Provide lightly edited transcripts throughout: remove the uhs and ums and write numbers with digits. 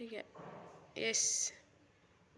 Tiga. Yes.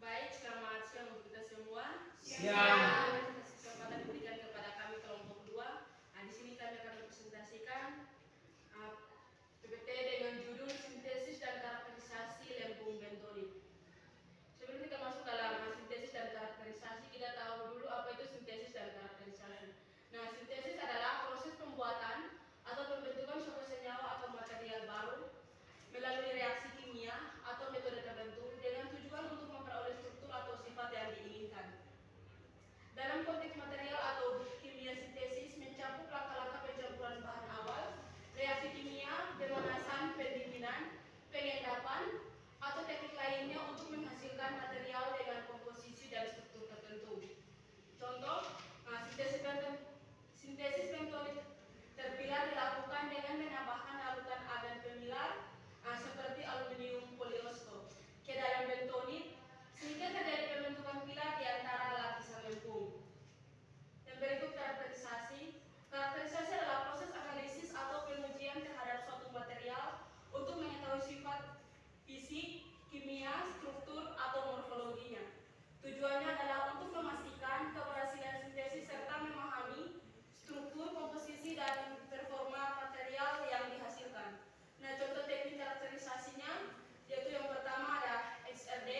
Baik, selamat siang untuk kita semua. Siang. Kesempatan diberikan kepada kami kelompok 2. Di sini kami akan presentasikan PPT dengan judul Sintesis dan Karakterisasi Lempung bentonit. Sebelum kita masuk dalam sintesis dan karakterisasi, kita tahu dulu apa itu sintesis dan karakterisasi. Nah, sintesis adalah proses pembuatan atau pembentukan suatu senyawa atau material baru melalui reaksi kimia atau metode tertentu dengan tujuan untuk memperoleh struktur atau sifat yang diinginkan. Dalam konteks material atau kimia, sintesis mencakup langkah-langkah pencampuran bahan awal, reaksi kimia, pemanasan, pendinginan, pengendapan, atau teknik lainnya untuk menghasilkan material dengan komposisi dan struktur tertentu. Contoh, sintesis bentonit terpilar dilakukan dengan menambahkan larutan agen pemilar seperti aluminium poliostor ke dalam bentonit sehingga terjadi pembentukan pilar di antara lapisan lempung. Yang berikut karakterisasi. Karakterisasi adalah proses analisis atau pengujian terhadap suatu material untuk mengetahui sifat fisik, kimia, struktur, atau morfologinya. Tujuannya adalah untuk memastikan keberhasilan sintesis serta memahami struktur, komposisi, dan performa material yang dihasilkan. Nah, contoh teknik karakterisasinya yaitu yang pertama ada XRD.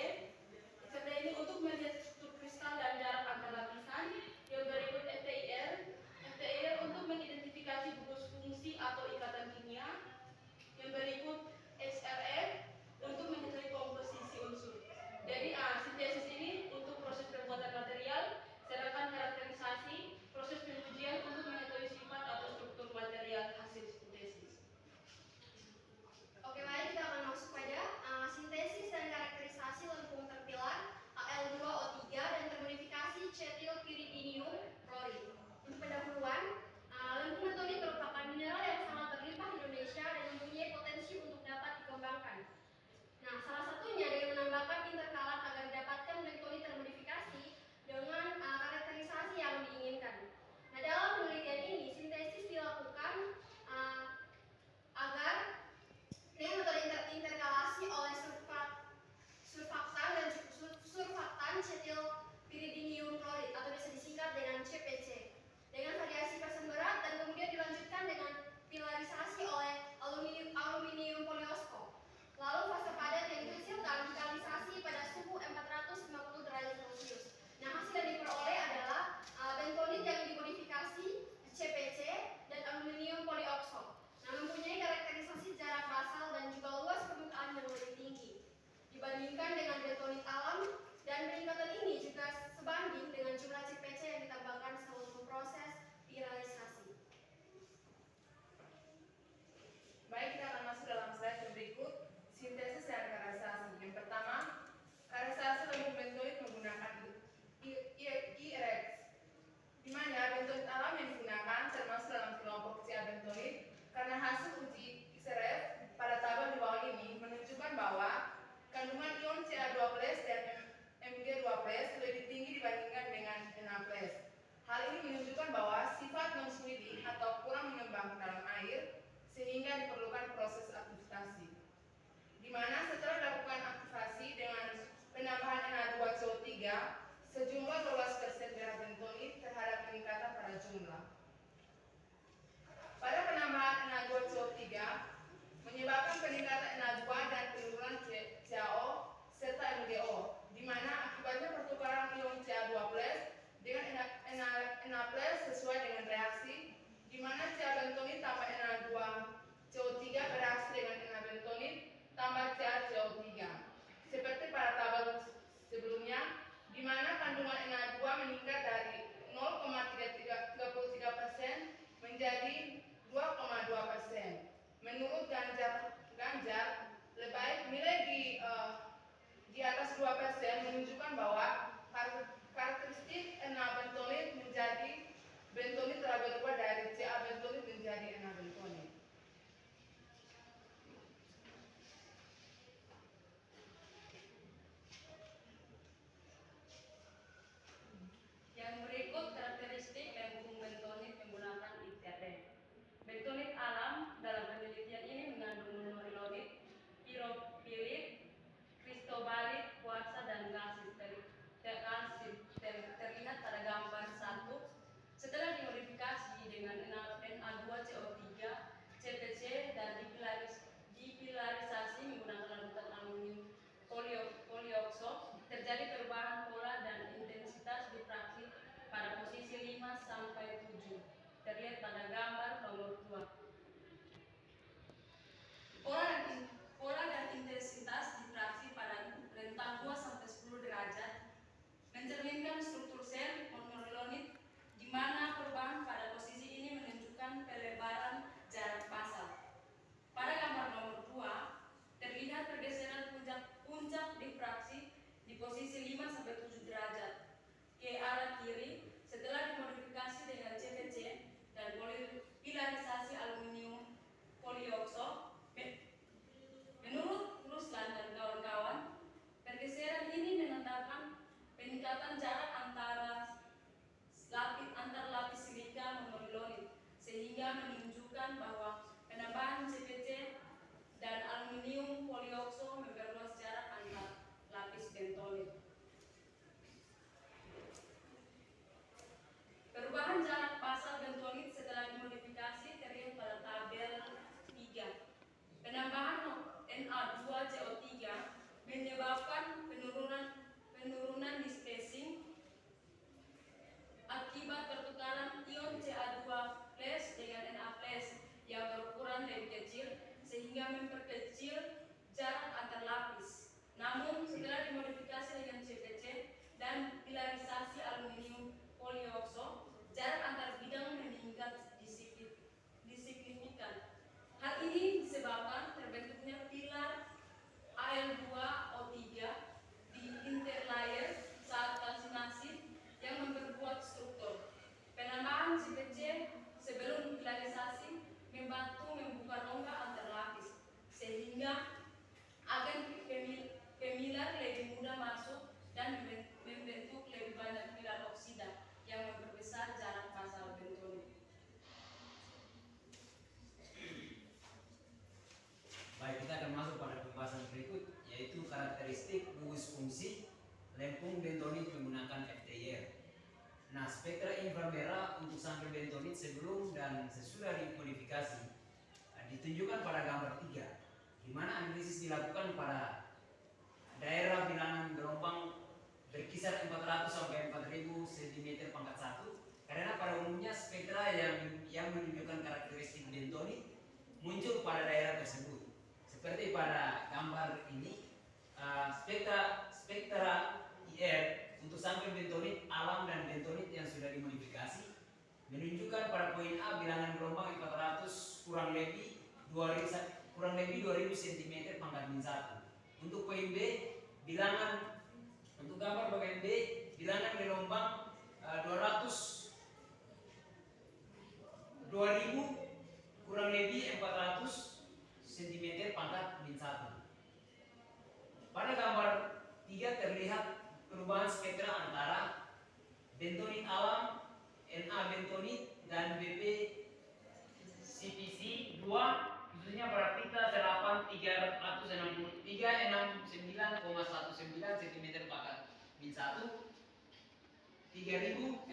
XRD ini untuk melihat struktur kristal dan jarak antar lapisan. Yang berikut FTIR. FTIR untuk mengidentifikasi gugus fungsi atau ikatan kimia. Yang berikut XRF untuk mengetahui komposisi unsur. Jadi sintesis ini untuk proses pembuatan material, sedangkan karakterisasi proses pengujian untuk mengetahui sifat atau struktur material hasil sintesis. Oke, baik, kita akan masuk pada sintesis dan karakterisasi lempung terpilar Al2O3 dan termodifikasi cetilpiridinium klorid. Untuk pendahuluan, lempung bentonit merupakan mineral yang sangat berlimpah di Indonesia dan mempunyai potensi untuk dapat dikembangkan. Nah, salah satunya dengan menambahkan interkalat agar didapatkan bentonit termodifikasi dengan karakterisasi yang diinginkan. Nah, dalam penelitian ini, sintesis dilakukan agar dengan metode interkalasi oleh surfaktan cetilpiridinium klorid atau bisa disingkat dengan CPC dengan variasi persen berat dan kemudian dilanjutkan dengan pilarisasi oleh aluminium poliostor. Lalu fase padat yang dihasilkan finalisasi pada suhu 450 derajat Celcius. Nah, hasil yang diperoleh adalah bentonit yang dimodifikasi CPC dan aluminium polioksod. Nah, mempunyai karakterisasi jarak basal dan juga luas permukaan yang lebih tinggi dibandingkan dengan bentonit alam, dan peningkatan ini juga sebanding dengan jumlah CPC yang ditambahkan sebelum proses finalisasi. Baik, kita akan masuk dalam slide yang berikut, sintesis dan karakterisasi. Yang pertama, karakterisasi lempung bentonit menggunakan IRX, di mana bentonit alam yang digunakan termasuk dalam kelompok CA bentonit karena hasil uji XRF pada tabel di bawah ini menunjukkan bahwa kandungan ion Ca2+ dan Mg2+ lebih tinggi dibandingkan dengan Na+. Hal ini menunjukkan bahwa sifat non-fluidik atau kurang mengembang dalam air sehingga diperlukan proses aktivasi, di mana setelah dilakukan aktivasi dengan penambahan Na2CO3 sejumlah 12% darah bentonit terhadap peningkatan pada jumlah. Pada penambahan Na2CO3 menyebabkan peningkatan Na2 dan penurunan CaO serta MgO, di mana akibatnya pertukaran ion Ca2+ dengan Na+ sesuai dengan reaksi, di mana Ca bentonit tambah Na2CO3 bereaksi dengan Na bentonit tambah CaCO3. Seperti pada tabel sebelumnya, di mana kandungan Na2 meningkat dari 0,33% menjadi 2,2%. Menurut Ganjar, lebih baik nilai di atas 2% menunjukkan bahwa karakteristik Na bentonit menjadi bentonit telah berubah dari Ca bentonit menjadi Na bentonit. Yang berikut karakteristik lempung bentonit menggunakan ITRD. Bentonit alam dalam penelitian ini mengandung monomer iodid, piropilit, posisi 5 sampai 7 derajat ke arah kiri setelah dimodifikasi dengan CPC dan pilarisasi aluminium polioksor. Menurut Ruslan dan kawan-kawan, pergeseran ini menandakan peningkatan jarak antar lapis silika monoilonit sehingga menunjukkan bahwa penambahan CPC dan aluminium polioksor memperluas jarak antar lapis bentonit. Perubahan jarak pasal bentonit setelah dimodifikasi terlihat pada tabel 3. Penambahan Na2CO3 menyebabkan penurunan di spacing akibat pertukaran ion Ca2+ dengan Na+ yang berukuran lebih kecil sehingga memperkecil jarak antar lapis. Namun setelah dimodifikasi dengan CPC dan pilarisasi aluminium polioksor, jarak antar bidang meningkat signifikan. Hal ini disebabkan terbentuknya pilar Al2O3 di interlayer saat kalsinasi yang memperkuat struktur. Penambahan CPC sebelum pilarisasi membantu membuka rongga antar lapis sehingga agen pemilar lebih mudah masuk dan membentuk lebih banyak pilar oksida yang memperbesar jarak pasal bentonit. Baik, kita akan masuk pada pembahasan berikut, yaitu karakteristik gugus fungsi lempung bentonit menggunakan FTIR. Nah, spektra inframerah untuk sampel bentonit sebelum dan sesudah dimodifikasi ditunjukkan pada gambar 3, di mana analisis dilakukan pada daerah bilangan gelombang berkisar 400 sampai 4000 cm pangkat 1, karena pada umumnya spektra yang menunjukkan karakteristik bentonit muncul pada daerah tersebut. Seperti pada gambar ini, spektra IR untuk sampel bentonit alam dan bentonit yang sudah dimodifikasi menunjukkan pada poin A bilangan gelombang 400 kurang lebih 2000 cm pangkat min 1. Untuk poin B, untuk gambar bagian B, bilangan gelombang 2000 kurang lebih 400 cm pangkat min 1. Pada gambar 3 terlihat perubahan spektra antara bentonit alam, Na bentonit, dan BP CPC 2, khususnya pada pita serapan 369,19 cm pangkat min 1, 3618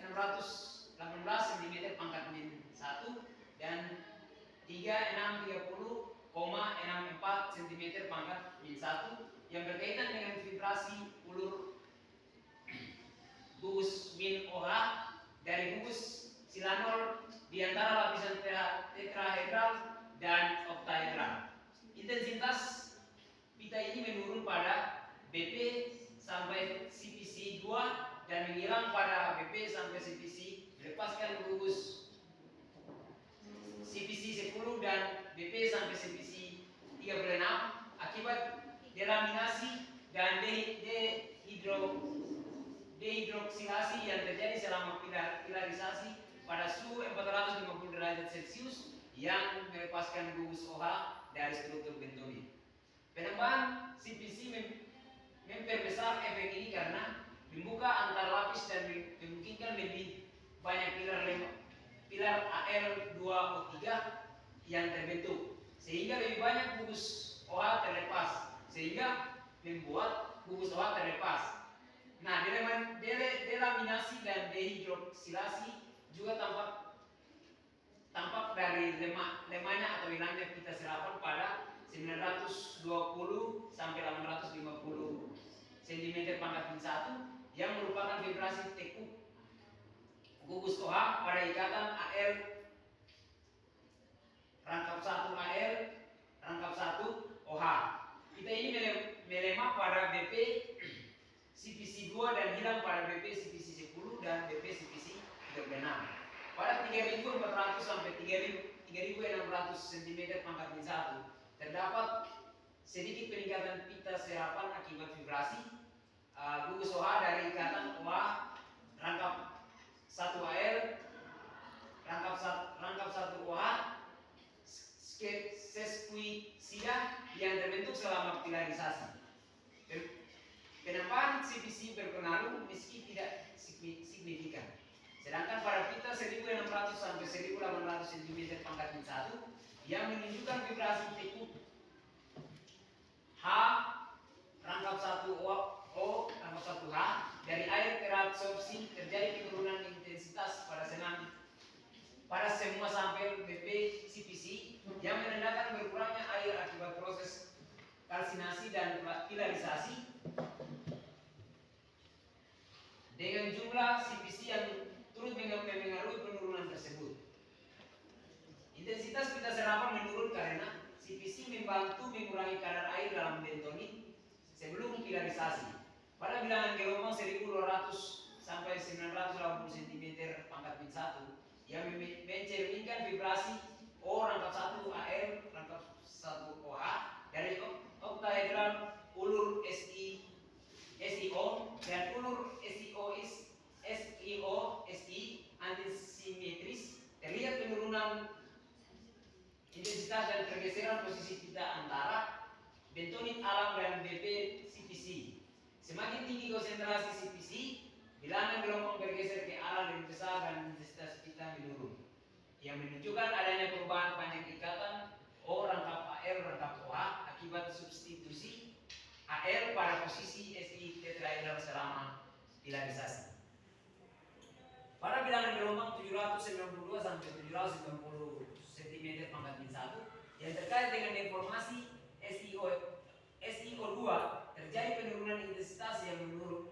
cm pangkat min 1, dan 3630,64 cm pangkat min 1 yang berkaitan dengan vibrasi ulur gugus min OH dari gugus silanol di antara lapisan tetrahedral dan oktahedral. Intensitas pita ini menurun pada BP sampai CPC 2 dan menghilang pada BP sampai CPC, melepaskan gugus CPC 10 dan BP sampai CPC 36 akibat delaminasi dan dehidroksilasi yang terjadi selama pilarisasi pada suhu 450 derajat Celcius yang melepaskan gugus OH dari struktur bentonit. Penambahan CPC memperbesar efek ini karena membuka antar lapis dan memungkinkan lebih banyak pilar Al2O3 yang terbentuk, sehingga lebih banyak gugus OH terlepas, sehingga membuat gugus OH terlepas. Nah, delaminasi dan dehidroksilasi juga tampak dari lemahnya atau hilangnya pita serapan pada 920 sampai 850 cm pangkat min 1 yang merupakan vibrasi tekuk gugus OH pada ikatan AL rangkap 1 AL rangkap 1 OH. Pita ini melemah pada BP CPC 2 dan hilang pada BP CPC 10 dan BP CPC 36. Pada 3400 sampai 3600 cm pangkat min 1 terdapat sedikit peningkatan pita serapan akibat vibrasi gugus OH dari ikatan OH rangkap 1 AL rangkap 1 OH sesquicida yang terbentuk selama pilarisasi. Penambahan CPC berpengaruh meski tidak signifikan. Sedangkan pada pita 1600 sampai 1800 cm pangkat min 1 yang menunjukkan vibrasi tekuk H rangkap 1 O rangkap 1 H dari air terabsorpsi terjadi penurunan intensitas pada semua sampel BP CPC yang menandakan berkurangnya air akibat proses kalsinasi dan pilarisasi dengan jumlah CPC yang turut mengaruhi penurunan tersebut. Intensitas pita serapan menurun karena CPC membantu mengurangi kadar air dalam bentonit sebelum pilarisasi. Pada bilangan gelombang 1200 sampai 980 cm pangkat min 1 yang mencerminkan vibrasi O rangkap 1 AL rangkap 1 OH dari oktahedral ulur SIO dan ulur SI antisimetris terlihat penurunan intensitas dan pergeseran posisi pita antara bentonit alam dan BP CPC. Semakin tinggi konsentrasi CPC, bilangan gelombang bergeser ke arah lebih besar dan intensitas pita menurun, yang menunjukkan adanya perubahan panjang ikatan O rangkap AL rangkap OH akibat substitusi AL pada posisi SI tetraeder selama pilarisasi. Pada bilangan gelombang 792 sampai 790 cm pangkat min 1 yang terkait dengan deformasi SiO2 terjadi penurunan intensitas yang menurut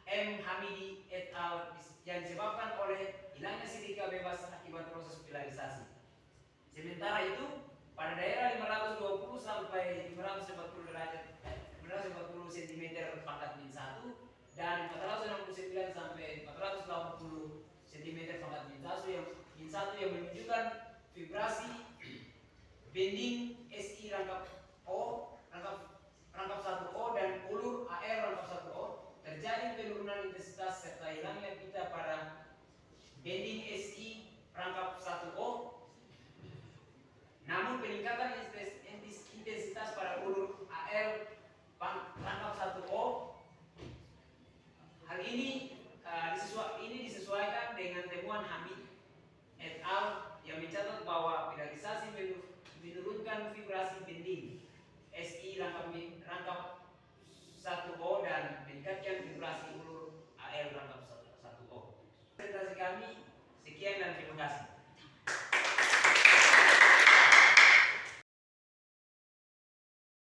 M. Hamidi et al. Yang disebabkan oleh hilangnya silika bebas akibat proses pilarisasi. Sementara itu, pada daerah 520 sampai 540 cm pangkat min 1 dan 469 sampai 480 cm pangkat min 1 yang menunjukkan vibrasi bending SI rangkap O rangkap 1 O dan ulur AR rangkap 1 O terjadi penurunan intensitas serta hilangnya pita pada bending SI rangkap